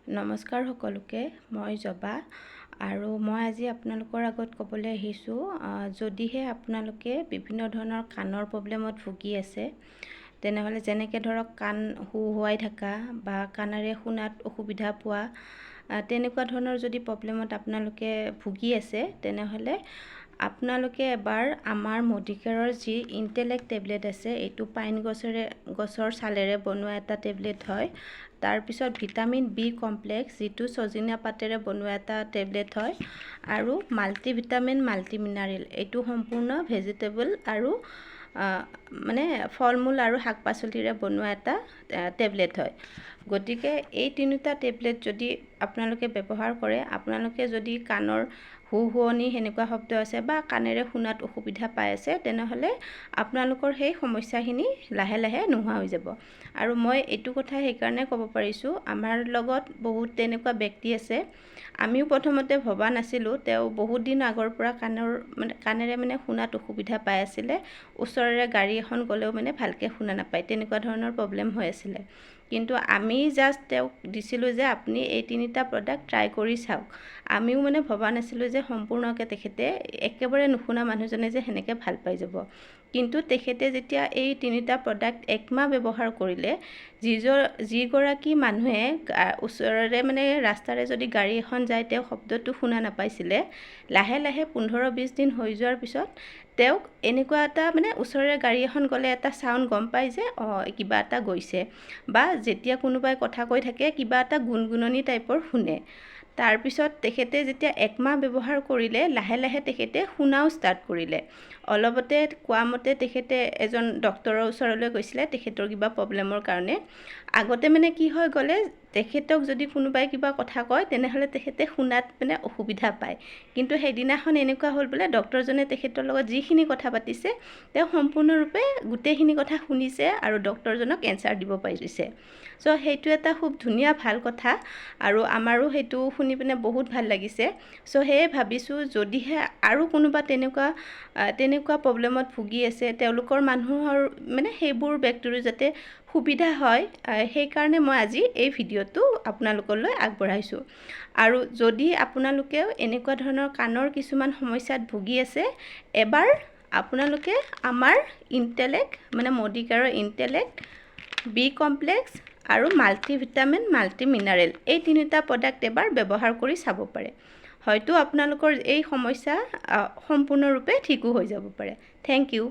নমস্কাৰ সকলোকে, মই জবা আৰু মই আজি আপোনালোকৰ আগত ক'বলৈ আহিছোঁ যদিহে আপোনালোকে বিভিন্ন ধৰণৰ কাণৰ প্ৰব্লেমত ভুগি আছে তেনেহ'লে যেনেকৈ ধৰক কাণ হুহুৱাই থকা বা কাণেৰে শুনাত অসুবিধা পোৱা তেনেকুৱা ধৰণৰ যদি প্ৰব্লেমত আপোনালোকে ভুগি আছে তেনেহ'লে আপোনালোকে এবাৰ আমাৰ মডিকেয়াৰৰ যি ইণ্টেলেক্ট টেবলেট আছে, এইটো পাইন গছৰ ছালেৰে বনোৱা এটা টেবলেট হয়। তাৰপিছত ভিটামিন বি কমপ্লেক্স, যিটো ছজিনা পাতেৰে বনোৱা এটা টেবলেট হয়, আৰু মাল্টিভিটামিন মাল্টিমিনাৰেল, এইটো সম্পূৰ্ণ ভেজিটেবল আৰু মানে ফল মূল আৰু শাক পাচলিৰে বনোৱা এটা টেবলেট হয়। গতিকে এই তিনিটা টেবলেট যদি আপোনালোকে ব্যৱহাৰ কৰে, আপোনালোকে যদি কাণৰ হুহুৱনি সেনেকুৱা শব্দ আছে বা কাণেৰে শুনাত অসুবিধা পাই আছে তেনেহ'লে আপোনালোকৰ সেই সমস্যাখিনি লাহে লাহে নোহোৱা হৈ যাব। আৰু মই এইটো কথা সেইকাৰণে ক'ব পাৰিছোঁ, আমাৰ লগত বহুত তেনেকুৱা ব্যক্তি আছে, আমিও প্ৰথমতে ভবা নাছিলোঁ। তেওঁ বহুত দিন আগৰ পৰা কাণেৰে শুনাত অসুবিধা পাই আছিলে, ওচৰেৰে গাড়ী এখন গ'লেও ভালকৈ শুনা নাপায়, তেনেকুৱা ধৰণৰ প্ৰব্লেম হৈ আছিলে। কিন্তু আমি জাষ্ট তেওঁক দিছিলোঁ যে আপুনি এই তিনিটা প্ৰডাক্ট ট্ৰাই কৰি চাওক। আমিও ভবা নাছিলোঁ যে সম্পূৰ্ণকৈ তেখেতে একেবাৰে নুশুনা মানুহজনে যে সেনেকৈ ভাল পাই যাব। কিন্তু তেখেতে যেতিয়া এই তিনিটা প্ৰডাক্ট একমাহ ব্যৱহাৰ কৰিলে, যিগৰাকী মানুহে ওচৰেৰে ৰাস্তাৰে যদি গাড়ী এখন যায় তেওঁ শব্দটো শুনা নাপাইছিলে, লাহে লাহে 15-20 দিন হৈ যোৱাৰ পিছত তেওঁক এনেকুৱা এটা ওচৰেৰে গাড়ী এখন গ'লে এটা চাউণ্ড গম পায় যে কিবা এটা গৈছে, বা যেতিয়া কোনোবাই কথা কৈ থাকে কিবা এটা গুণগুণনি টাইপৰ শুনে। তাৰপিছত তেখেতে যেতিয়া একমাহ ব্যৱহাৰ কৰিলে, লাহে লাহে তেখেতে শুনাও ষ্টাৰ্ট কৰিলে। অলপতে কোৱা মতে তেখেতে এজন ডক্তৰৰ ওচৰলৈ গৈছিলে তেখেতৰ কিবা প্ৰব্লেমৰ কাৰণে। আগতে কি হৈ গ'লে, তেখেতক যদি কোনোবাই কিবা কথা কয় তেনেহ'লে তেখেতে শুনাত অসুবিধা পায়। কিন্তু সেইদিনাখন এনেকুৱা হ'ল বোলে ডক্তৰজনে তেখেতৰ লগত যিখিনি কথা পাতিছে তেওঁ সম্পূৰ্ণৰূপে গোটেইখিনি কথা শুনিছে আৰু ডক্তৰজনক এনচাৰ দিব পাৰিছে। চ' সেইটো এটা খুব ধুনীয়া ভাল কথা, আৰু আমাৰো সেইটো শুনি বহুত ভাল লাগিছে। চ' সেয়ে ভাবিছোঁ যদিহে আৰু কোনোবা তেনেকুৱা প্ৰব্লেমত ভুগি আছে, তেওঁলোকৰ মানুহৰ সেইবোৰ ব্যক্তিৰো যাতে সুবিধা হয়, সেইকাৰণে মই আজি এই ভিডিঅ'টো আপোনালোকলৈ আগবঢ়াইছোঁ। আৰু যদি আপোনালোকেও এনেকুৱা ধৰণৰ কাণৰ কিছুমান সমস্যাত ভুগি আছে, এবাৰ আপোনালোকে আমাৰ ইণ্টেলেক্ট মডিকেয়াৰৰ ইণ্টেলেক্ট, বি কমপ্লেক্স আৰু মাল্টিভিটামিন মাল্টিমিনাৰেল, এই তিনিটা প্ৰডাক্ট এবাৰ ব্যৱহাৰ কৰি চাব পাৰে। হয়তো আপোনালোকৰ এই সমস্যা সম্পূৰ্ণৰূপে ঠিকো হৈ যাব পাৰে। Thank U.